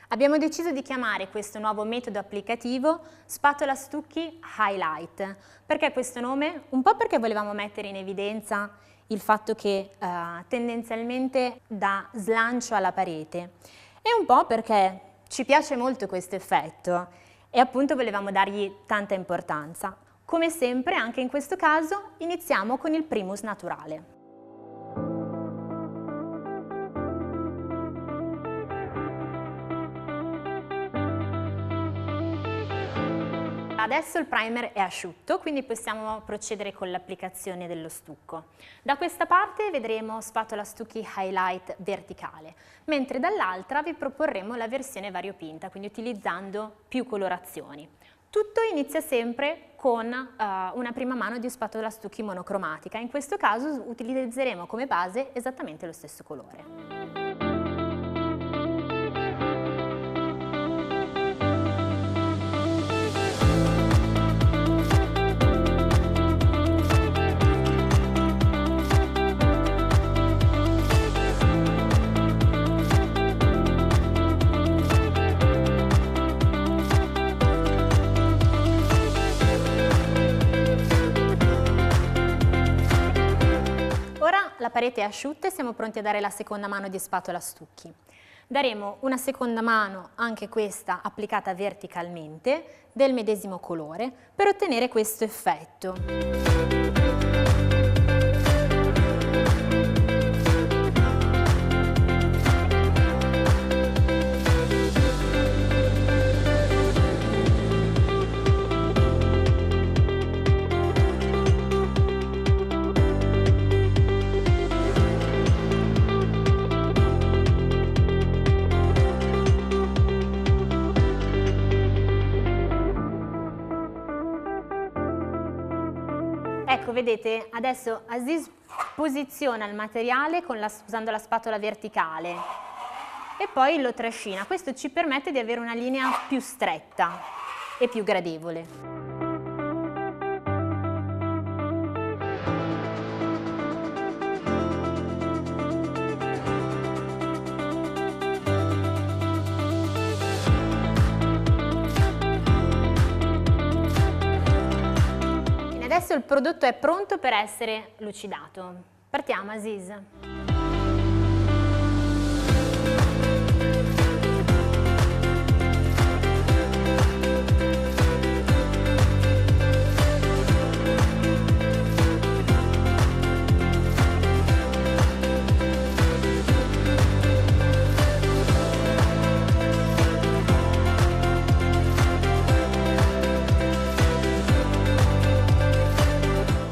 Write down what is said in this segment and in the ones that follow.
Abbiamo deciso di chiamare questo nuovo metodo applicativo spatola stucchi highlight. Perché questo nome? Un po' perché volevamo mettere in evidenza il fatto che tendenzialmente dà slancio alla parete e un po' perché ci piace molto questo effetto e appunto volevamo dargli tanta importanza. Come sempre, anche in questo caso, iniziamo con il primus naturale. Adesso il primer è asciutto, quindi possiamo procedere con l'applicazione dello stucco. Da questa parte vedremo spatola stucchi highlight verticale, mentre dall'altra vi proporremo la versione variopinta, quindi utilizzando più colorazioni. Tutto inizia sempre con una prima mano di spatola stucchi monocromatica, in questo caso utilizzeremo come base esattamente lo stesso colore. La parete è asciutta e siamo pronti a dare la seconda mano di spatola stucchi. Daremo una seconda mano, anche questa applicata verticalmente, del medesimo colore, per ottenere questo effetto. Ecco, vedete, adesso Aziz posiziona il materiale usando la spatola verticale e poi lo trascina. Questo ci permette di avere una linea più stretta e più gradevole. Adesso il prodotto è pronto per essere lucidato. Partiamo, Aziz.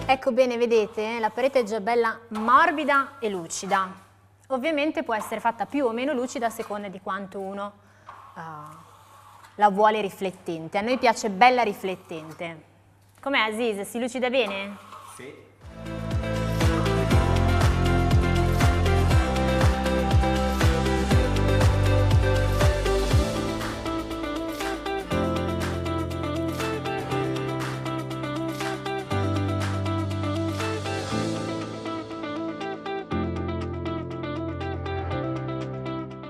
Ecco bene, vedete, la parete è già bella morbida e lucida. Ovviamente può essere fatta più o meno lucida a seconda di quanto uno la vuole riflettente. A noi piace bella riflettente. Com'è, Aziz? Si lucida bene? Sì.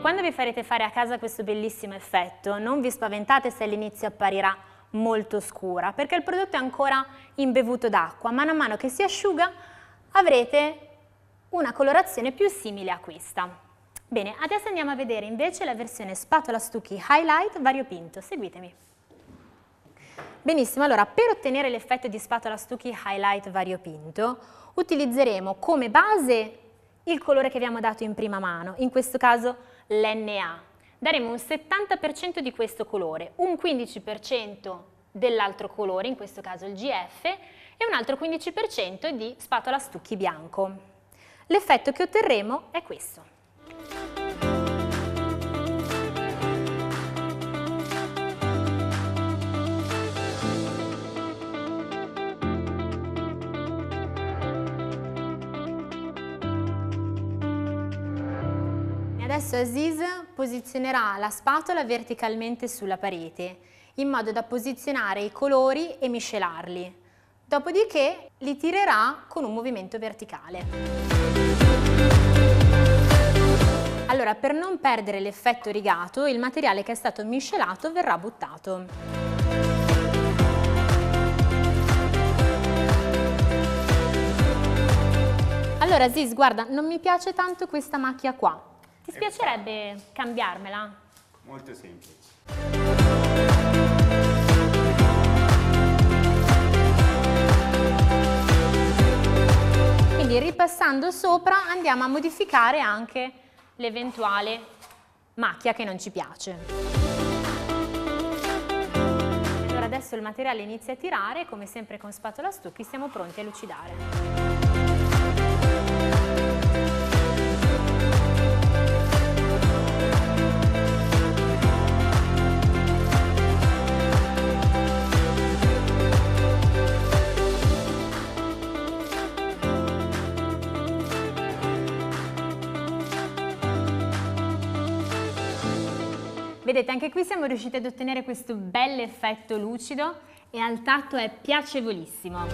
Quando vi farete fare a casa questo bellissimo effetto, non vi spaventate se all'inizio apparirà molto scura, perché il prodotto è ancora imbevuto d'acqua. Mano a mano che si asciuga avrete una colorazione più simile a questa. Bene, adesso andiamo a vedere invece la versione spatola stucchi highlight variopinto. Seguitemi. Benissimo, allora per ottenere l'effetto di spatola stucchi highlight variopinto utilizzeremo come base il colore che abbiamo dato in prima mano, in questo caso l'NA. Daremo un 70% di questo colore, un 15% dell'altro colore, in questo caso il GF, e un altro 15% di spatola stucchi bianco. L'effetto che otterremo è questo. Adesso Aziz posizionerà la spatola verticalmente sulla parete, in modo da posizionare i colori e miscelarli. Dopodiché li tirerà con un movimento verticale. Allora, per non perdere l'effetto rigato, il materiale che è stato miscelato verrà buttato. Allora Ziz, guarda, non mi piace tanto questa macchia qua. Ti spiacerebbe cambiarmela? Molto semplice. Quindi ripassando sopra andiamo a modificare anche l'eventuale macchia che non ci piace. Allora adesso il materiale inizia a tirare, come sempre con spatola Stucchi siamo pronti a lucidare. Vedete, anche qui siamo riusciti ad ottenere questo bel effetto lucido e al tatto è piacevolissimo.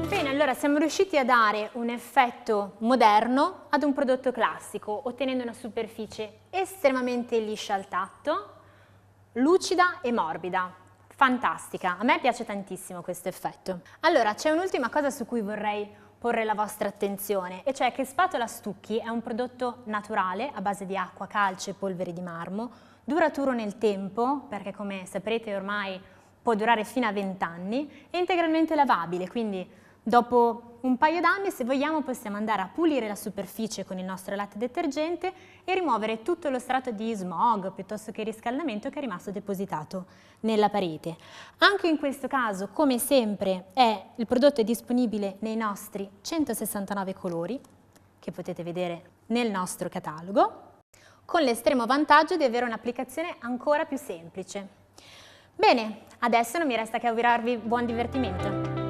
Bene, allora siamo riusciti a dare un effetto moderno ad un prodotto classico, ottenendo una superficie estremamente liscia al tatto, lucida e morbida. Fantastica, a me piace tantissimo questo effetto. Allora, c'è un'ultima cosa su cui vorrei porre la vostra attenzione, e cioè che Spatola Stucchi è un prodotto naturale a base di acqua, calce e polvere di marmo, duraturo nel tempo, perché come saprete ormai può durare fino a 20 anni, è integralmente lavabile, quindi dopo un paio d'anni, se vogliamo, possiamo andare a pulire la superficie con il nostro latte detergente e rimuovere tutto lo strato di smog piuttosto che riscaldamento che è rimasto depositato nella parete. Anche in questo caso, come sempre, il prodotto è disponibile nei nostri 169 colori, che potete vedere nel nostro catalogo, con l'estremo vantaggio di avere un'applicazione ancora più semplice. Bene, adesso non mi resta che augurarvi buon divertimento.